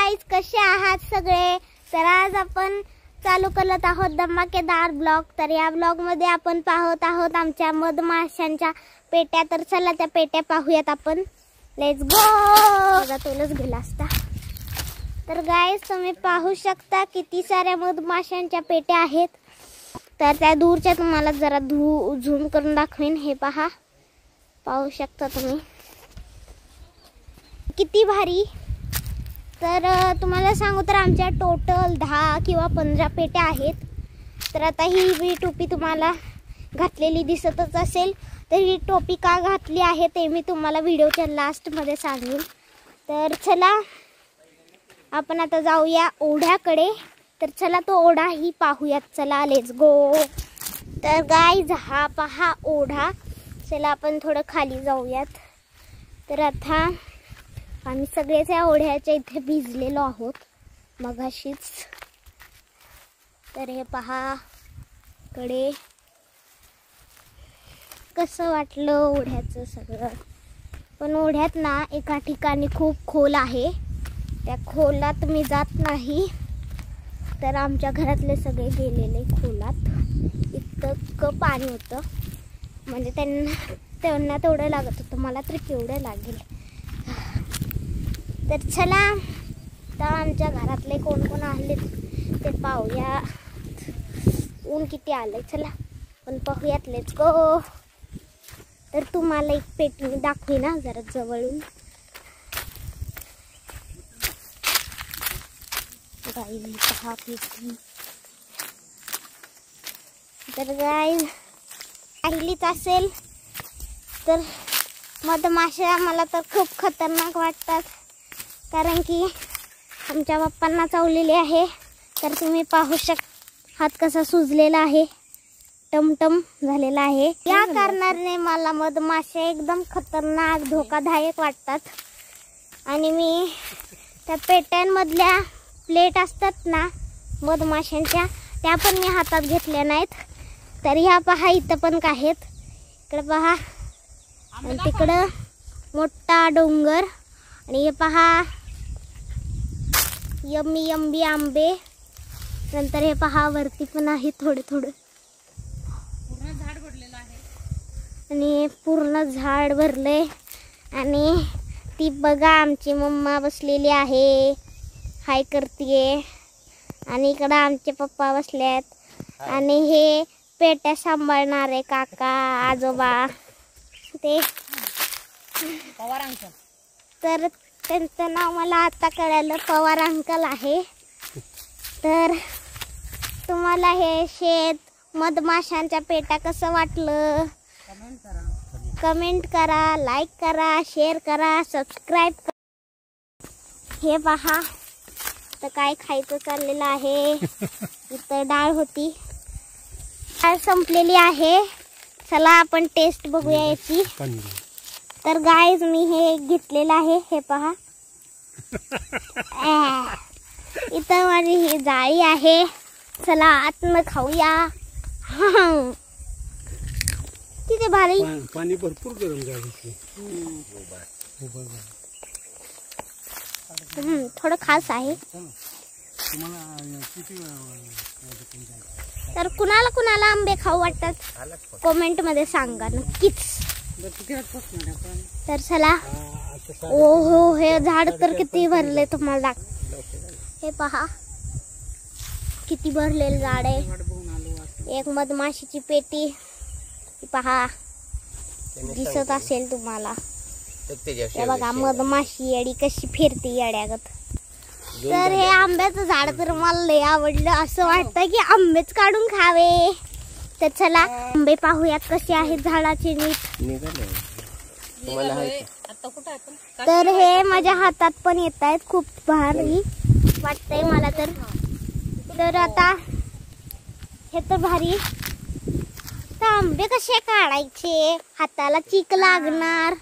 Guys, कसे आहात सगळे? तर आज आपण चालू करत आहोत धमाकेदार ब्लॉग। तर या ब्लॉग मध्ये आपण पाहत आहोत आमच्या मधमाशांच्या पेट्या। तर चला त्या पेट्या पाहूयात आपण। Let's go. तोलच गेला असता। तर गाईज, तुम्ही पाहू शकता किती साऱ्या मधमाशांच्या पेट्या आहेत। तर त्या दूरच्या तुम्हाला जरा झूम करून दाखवेन। हे पहा, पाहू शकता तुम्ही किती भारी। तर तुम्हाला सांगू तर आमच्या टोटल 10 किंवा 15 पेट्या आहेत। तर आता ही टोपी तुम्हाला घातलेली दिसतच असेल। तर ही टोपी का घातली आहे ते मी तुम्हाला व्हिडिओच्या लास्ट मध्ये सांगेन। तर चला आपण आता जाऊया ओढ्याकडे। तर चला तो ओढा ही पाहूयात। चला लेट्स गो। तर गाईज, हा पहा ओढा। चला आपण थोडं खाली जाऊयात। तर आता आम्ही सगळेच या ओढ्याच्या इथे भिजलेलो आहोत मगाशीच। तर हे पहा कडे कसं वाटलं ओढ्याचं सगळं। पण ओढ्यात ना एका ठिकाणी खूप खोल आहे, त्या खोलात मी जात नाही। तर आमच्या घरातले सगळे गेलेले खोलात। इतकं पाणी होतं, म्हणजे त्यांना तेवढं लागत होतं, मला तर केवढं लागेल। तर चला तर आमच्या घरातले कोण कोण आले ते पाहूया। ऊन किती आलंय, चला पण पाहूयात। Let's go. तर तुम्हाला एक पेटी मी दाखवी ना जरा जवळून। गाईज पहा पेटी। तर गाईज पाहिलीच असेल। तर मधमाशा मला तर खूप खतरनाक वाटतात, कारण की आमच्या बाप्पांना चावलेली आहे। तर तुम्ही पाहू शकता हात कसा सुजलेला आहे, टमटम झालेला आहे। या कारणाने मला मधमाशा एकदम खतरनाक धोकादायक वाटतात। आणि मी त्या पेट्यांमधल्या प्लेट असतात ना मधमाशांच्या, त्या पण मी हातात घेतल्या नाहीत। तर ह्या पहा इथं पण आहेत, इकडे पहा आणि तिकडं मोठा डोंगर। आणि हे पहा यम्मी यम्मी आंबे। नंतर हे पहा वरती पण आहे थोडे थोडे, पूर्ण झाड भरलेलं आहे आणि पूर्ण झाड भरले। आणि ती बघा आमची मम्मा बसलेली आहे, हाय करतीये। आणि इकडं आमचे पप्पा बसलेत आणि हे पेट्या सांभाळणारे काका आजोबा ते पवार अंकल। तर त्यांचं नाव मला आता कळलं, पवार अंकल आहे। तर तुम्हाला हे शेत मधमाशांच्या पेट्या कसं वाटलं कमेंट करा, लाईक करा, शेअर करा, सबस्क्राईब करा। हे पहा तर काय खायचं चाललेलं आहे। इथं डाळ होती, डाळ संपलेली आहे। चला आपण टेस्ट बघूया याची। तर गाईज मी हे घेतलेलं आहे, हे पहा इथं माझी ही जाळी आहे। चला आतनं खाऊया। किती भारी पाणी भरपूर गरम झालं। थोडं खास आहे। तर कुणाला कुणाला आंबे खाऊ वाटतात कमेंट मध्ये सांगा नक्कीच। तर चला ओहो हे झाड तर किती भरले तुम्हाला हे पहा किती भरलेलं झाड आहे। एक मधमाशीची पेटी पहा दिसत असेल तुम्हाला। हे बघा मधमाशी येडी कशी फिरते येड्यागत। तर हे आंब्याचं झाड तर मला लय आवडलं, असं वाटतं की आंबेच काढून खावे। तर चला आंबे पाहूयात कसे आहेत झाडाचे नीट। तर हे माझ्या हातात पण येत आहेत, खूप भारी वाटतंय मला तर। तर आता हे तर भारी। तर आंबे कसे काढायचे, हाताला चीक लागणार।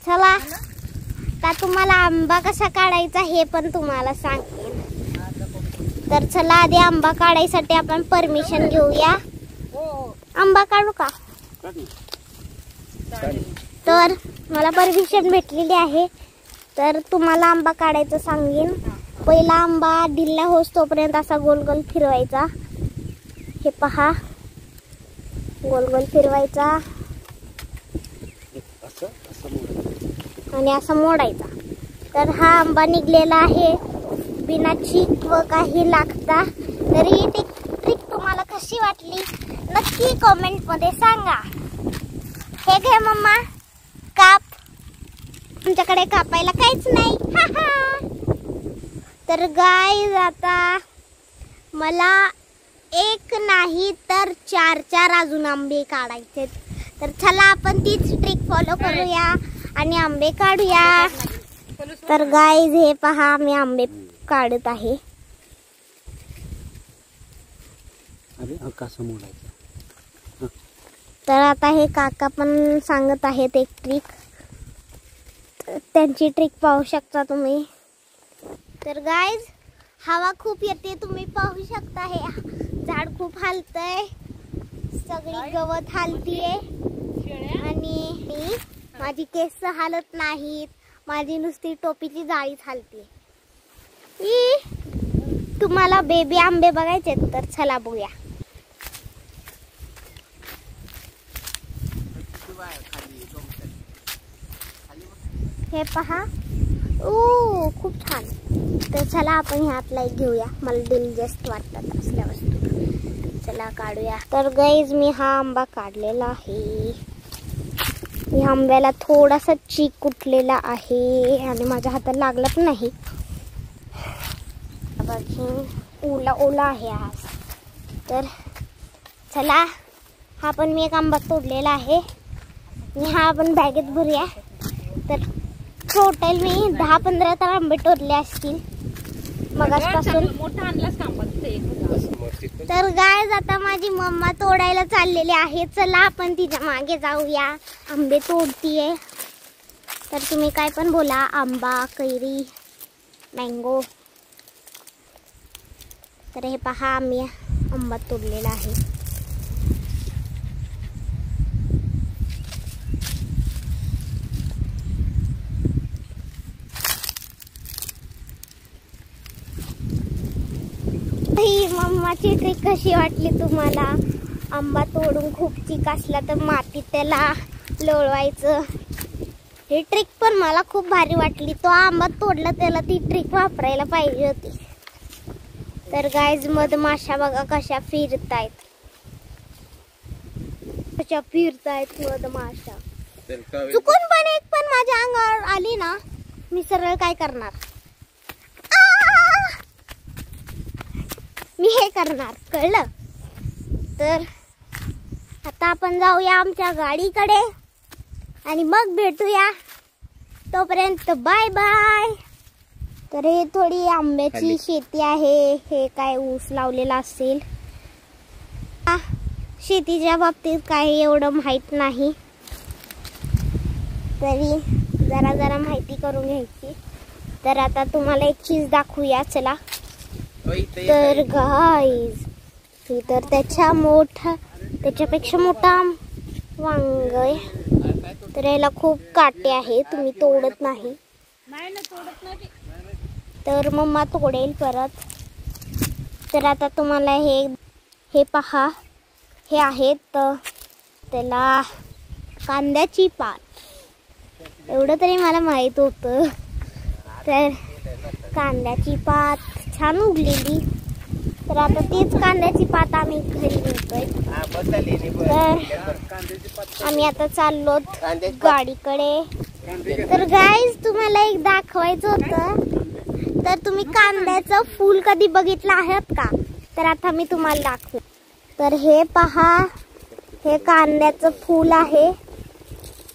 चला आता तुम्हाला आंबा कसा काढायचा हे पण तुम्हाला सांगेन। तर चला आधी आंबा काढायसाठी आपण परमिशन घेऊया। आंबा काढू का? तर मला परमिशन भेटलेली आहे, तर तुम्हाला आंबा काढायचं सांगेन। पहिला आंबा ढिल्ला होस तोपर्यंत असा गोल गोल फिरवायचा. हे पहा, गोल गोल फिरवायचा आणि असा मोडायचा. तर हा आंबा निघलेला आहे बिना चीक व काही लागता. तर ही ट्रिक तुम्हाला कशी वाटली नक्की कमेंट मध्ये सांगा. हे घे मम्मा, काप. तुमच्याकडे कापायला काहीच नाही. तर गाईज आता मला एक नाही तर 4 अजून आंबे काढायचे. तर चला आपण तीच ट्रिक फॉलो करूया आणि आंबे काढूया. तर गाईज हे पहा, मी आंबे काढत आहे. तर आता हे काका पण सांगत आहेत एक ट्रिक. त्यांची ट्रिक पाहू शकता तुम्ही. तर गाईज हवा खूप येते, तुम्ही पाहू शकता. हे झाड खूप हालतंय, सगळी गवत हालतीये आणि माझी केस हालत नाहीत, माझी नुसती टोपीची जाळीच हालते. तुम्हाला बेबी आंबे बघायचे तर चला बघूया. हे पहा, खूप छान. तर चला आपण ह्यातला एक घेऊया. मला डिलिजस्ट वाटतात असल्या वस्तू. चला काढूया. तर गाईज मी हा आंबा काढलेला आहे. या आंब्याला थोडासा चीक उठलेला आहे आणि माझ्या हातात लागला पण नाही. ओला ओला आहे आज. तर चला, हा पण मी एक आंबा तोडलेला आहे आणि हा आपण बॅगेत भरूया. तर टोटल मी 10-15 तर आंबे तोडले असतील मगासपासून. तर गाईज आता माझी मम्मा तोडायला चाललेली आहे. चला आपण तिच्या मागे जाऊया. आंबे तोडतीये. तर तुम्ही काय पण बोला, आंबा, कैरी, मँगो. तर हे पहा, आम्ही आंबा तोडलेला आहे. ही मम्माची ट्रिक कशी वाटली तुम्हाला? आंबा तोडून खूप चीक असला तर मातीत त्याला लोळवायचं. ही ट्रिक पण मला खूप भारी वाटली. तो आंबा तोडला त्याला ती ट्रिक वापरायला पाहिजे होती. तर गाईज मधमाशा बघा कशा फिरतायत, मधमाशा. चुकून पण एक पण माझ्या अंगावर आली ना, मी सरळ काय करणार, मी हे करणार, कळलं? तर आता आपण जाऊया आमच्या गाडीकडे आणि मग भेटूया. तोपर्यंत बाय बाय. तर हे थोडी आंब्याची शेती आहे. हे काय ऊस लावलेला असेल. शेतीच्या बाबतीत काही एवढं माहित नाही, तरी जरा जरा माहिती करून घ्यायची. तर आता तुम्हाला एक चीज दाखवूया. चला. तर गाईज ही तर त्याच्यापेक्षा मोठा वांग आहे. तर याला खूप काटे आहे, तुम्ही तोडत नाही. तर मम्मा तोडेल परत. तर आता तुम्हाला हे पहा, हे आहेत त्याला कांद्याची पात. एवढं तरी मला माहित होतं. तर कांद्याची पात छान उगलेली. तर आता तीच कांद्याची पात आम्ही घरी नेतोय. तर आम्ही आता चाललो गाडीकडे. तर गाईज तुम्हाला एक दाखवायचं होतं. तर तुम्ही कांद्याचं फूल कधी बघितलं आहेत का? तर आता मी तुम्हाला दाखवू. तर हे पहा, हे कांद्याचं फूल आहे.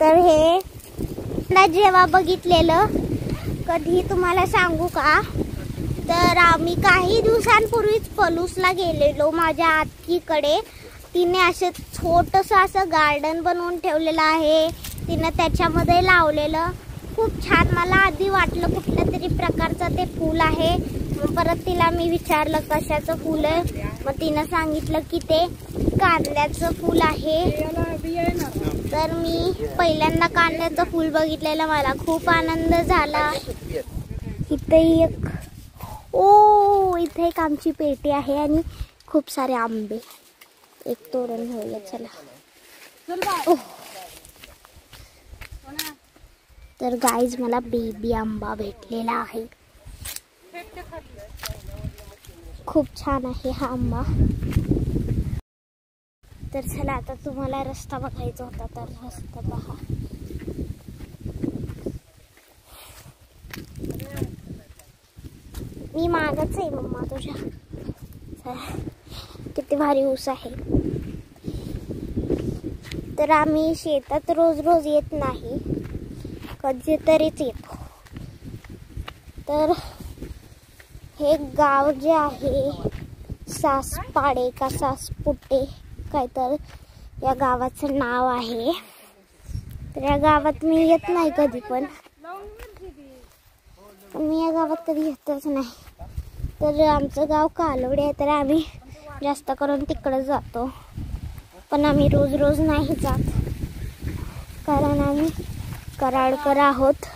तर हे जेव्हा बघितलेलं कधी तुम्हाला सांगू का? तर आम्ही काही दिवसांपूर्वीच पलूसला गेलेलो माझ्या आत्तीकडे. तिने असं छोटंसं असं गार्डन बनवून ठेवलेलं आहे. तिने त्याच्यामध्ये लावलेलं खूप छान. मला आधी वाटलं कुठल्या तरी प्रकारचं ते फूल आहे. मग परत तिला मी विचारलं कशाचं फूल आहे. मग तिनं सांगितलं की ते कांद्याचं फूल आहे. तर मी पहिल्यांदा कांद्याचं फूल बघितलेलं, मला खूप आनंद झाला. इथे एक ओ इथे एक आमची पेटी आहे आणि खूप सारे आंबे. एक तोरण घेऊया चला. ओह. तर गाईज मला बेबी आंबा भेटलेला आहे. खूप छान आहे हा आंबा. तर चला आता तुम्हाला रस्ता बघायचा होता तर रस्ता पहा. मी मागच आहे मम्मा तुझ्या. चला किती भारी ऊस आहे. तर आम्ही शेतात रोज रोज येत नाही, कधीतरीच येतो. तर हे गाव जे आहे सासपाडे का सासपुटे काय तर या गावाचं नाव आहे. तर या गावात मी येत नाही कधी पण मी या गावात कधी येतच नाही. तर आमचं गाव कालवडे आहे तर आम्ही जास्त करून तिकडे जातो. पण आम्ही रोज रोज नाही जात कारण आम्ही कराडकर आहोत.